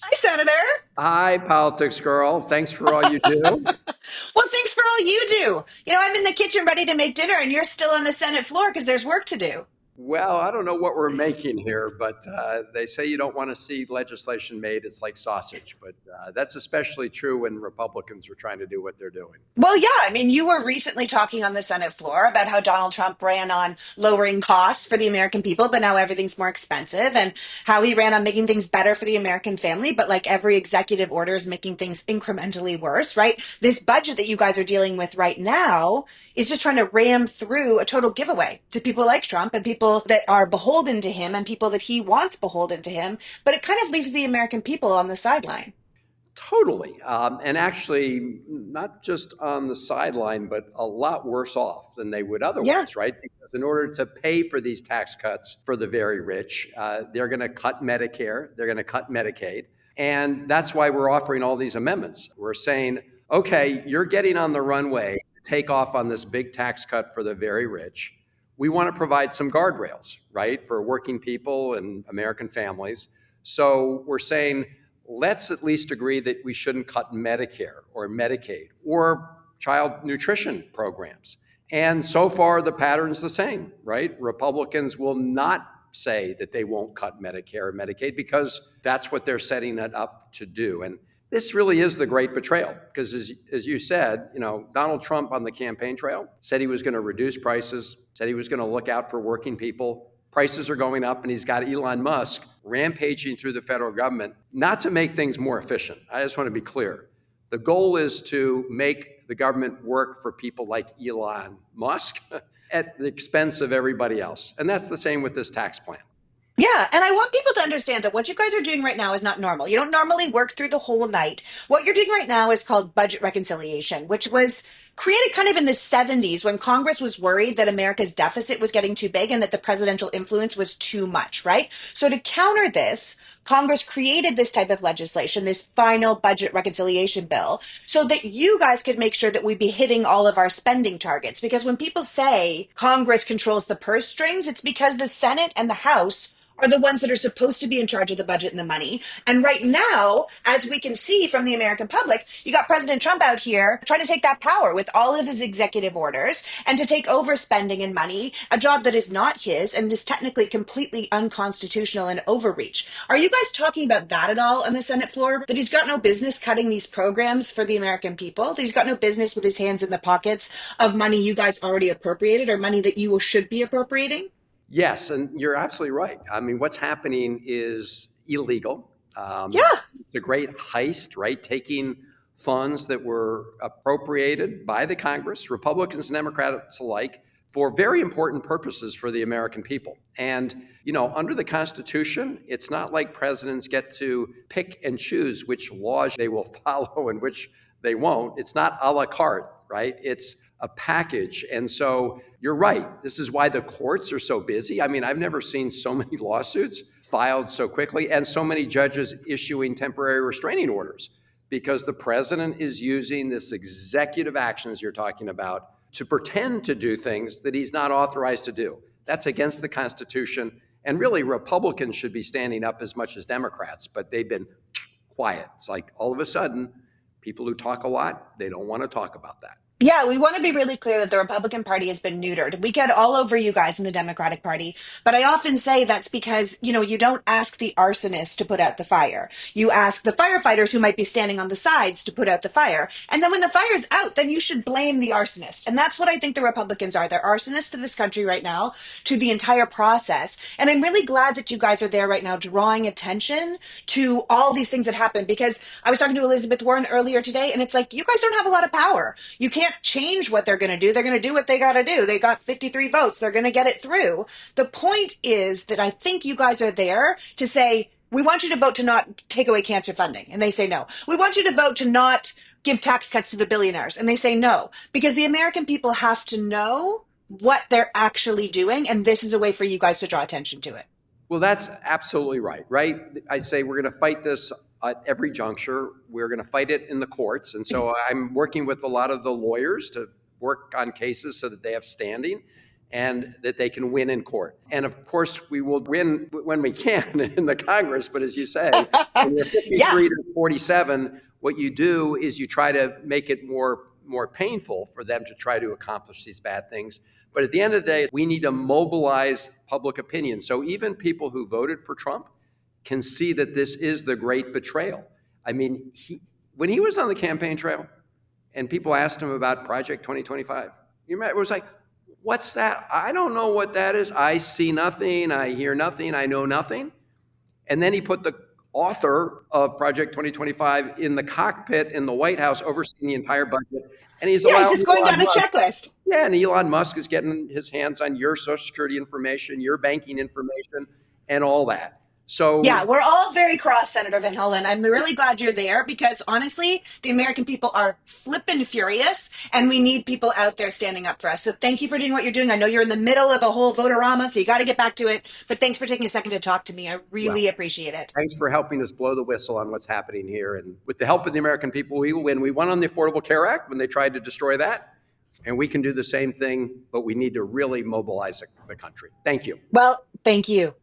Hi, Senator. Hi, politics girl. Thanks for all you do. Well, thanks for all you do. I'm in the kitchen ready to make dinner, and you're still on the Senate floor because there's work to do. Well, I don't know what we're making here, but they say you don't want to see legislation made. It's like sausage. But that's especially true when Republicans are trying to do what they're doing. Well, yeah, you were recently talking on the Senate floor about how Donald Trump ran on lowering costs for the American people, but now everything's more expensive, and how he ran on making things better for the American family, but like every executive order is making things incrementally worse, right? This budget that you guys are dealing with right now is just trying to ram through a total giveaway to people like Trump and people that are beholden to him and people that he wants beholden to him, but it kind of leaves the American people on the sideline. Totally. And actually, not just on the sideline, but a lot worse off than they would Yeah. otherwise, right? Because in order to pay for these tax cuts for the very rich, they're going to cut Medicare, they're going to cut Medicaid. And that's why we're offering all these amendments. We're saying, okay, you're getting on the runway to take off on this big tax cut for the very rich. We want to provide some guardrails, right, for working people and American families. So we're saying, let's at least agree that we shouldn't cut Medicare or Medicaid or child nutrition programs. And so far, the pattern's the same, right? Republicans will not say that they won't cut Medicare or Medicaid because that's what they're setting it up to do. And this really is the great betrayal because, as you said, Donald Trump on the campaign trail said he was going to reduce prices, said he was going to look out for working people. Prices are going up, and he's got Elon Musk rampaging through the federal government, not to make things more efficient. I just want to be clear. The goal is to make the government work for people like Elon Musk at the expense of everybody else. And that's the same with this tax plan. Yeah, and I want people to understand that what you guys are doing right now is not normal. You don't normally work through the whole night. What you're doing right now is called budget reconciliation, which was created kind of in the 70s when Congress was worried that America's deficit was getting too big and that the presidential influence was too much, right? So to counter this, Congress created this type of legislation, this final budget reconciliation bill, so that you guys could make sure that we'd be hitting all of our spending targets. Because when people say Congress controls the purse strings, it's because the Senate and the House are the ones that are supposed to be in charge of the budget and the money. And right now, as we can see from the American public, you got President Trump out here trying to take that power with all of his executive orders and to take over spending and money, a job that is not his and is technically completely unconstitutional and overreach. Are you guys talking about that at all on the Senate floor? That he's got no business cutting these programs for the American people? That he's got no business with his hands in the pockets of money you guys already appropriated or money that you should be appropriating? Yes, and you're absolutely right. I mean, what's happening is illegal. Yeah. It's a great heist, right? Taking funds that were appropriated by the Congress, Republicans and Democrats alike, for very important purposes for the American people. And, under the Constitution, it's not like presidents get to pick and choose which laws they will follow and which they won't. It's not a la carte, right? It's a package. And so you're right. This is why the courts are so busy. I mean, I've never seen so many lawsuits filed so quickly and so many judges issuing temporary restraining orders because the president is using this executive actions you're talking about to pretend to do things that he's not authorized to do. That's against the Constitution. And really, Republicans should be standing up as much as Democrats, but they've been quiet. It's like all of a sudden, people who talk a lot, they don't want to talk about that. Yeah, we want to be really clear that the Republican Party has been neutered. We get all over you guys in the Democratic Party, but I often say that's because, you don't ask the arsonist to put out the fire. You ask the firefighters who might be standing on the sides to put out the fire. And then when the fire's out, then you should blame the arsonist. And that's what I think the Republicans are. They're arsonists to this country right now, to the entire process. And I'm really glad that you guys are there right now drawing attention to all these things that happen because I was talking to Elizabeth Warren earlier today, and it's like, you guys don't have a lot of power. You can't change what they're going to do. They're going to do what they got to do. They got 53 votes. They're going to get it through. The point is that I think you guys are there to say, we want you to vote to not take away cancer funding. And they say no. We want you to vote to not give tax cuts to the billionaires. And they say no. Because the American people have to know what they're actually doing. And this is a way for you guys to draw attention to it. Well, that's absolutely right, right? I say we're going to fight this at every juncture. We're going to fight it in the courts. And so I'm working with a lot of the lawyers to work on cases so that they have standing. and that they can win in court. And of course, we will win when we can in the Congress. But as you say, when you're Yeah. 53 to 47, what you do is you try to make it more painful for them to try to accomplish these bad things. But at the end of the day, we need to mobilize public opinion. So even people who voted for Trump can see that this is the great betrayal. I mean, when he was on the campaign trail and people asked him about Project 2025, it was like, what's that? I don't know what that is. I see nothing. I hear nothing. I know nothing. And then he put the author of Project 2025 in the cockpit in the White House, overseeing the entire budget. And he's Yeah, he's allowing just going Elon down a Musk. checklist. Yeah, and Elon Musk is getting his hands on your Social Security information, your banking information, and all that. Yeah, So, we're all very cross, Senator Van Hollen. I'm really glad you're there because honestly, the American people are flippin' furious and we need people out there standing up for us. So thank you for doing what you're doing. I know you're in the middle of the whole votorama, so you got to get back to it. But thanks for taking a second to talk to me. I well, really appreciate it. thanks for helping us blow the whistle on what's happening here. And with the help of the American people, we will win. We won on the Affordable Care Act when they tried to destroy that. And we can do the same thing, but we need to really mobilize the country. Thank you. Well, thank you.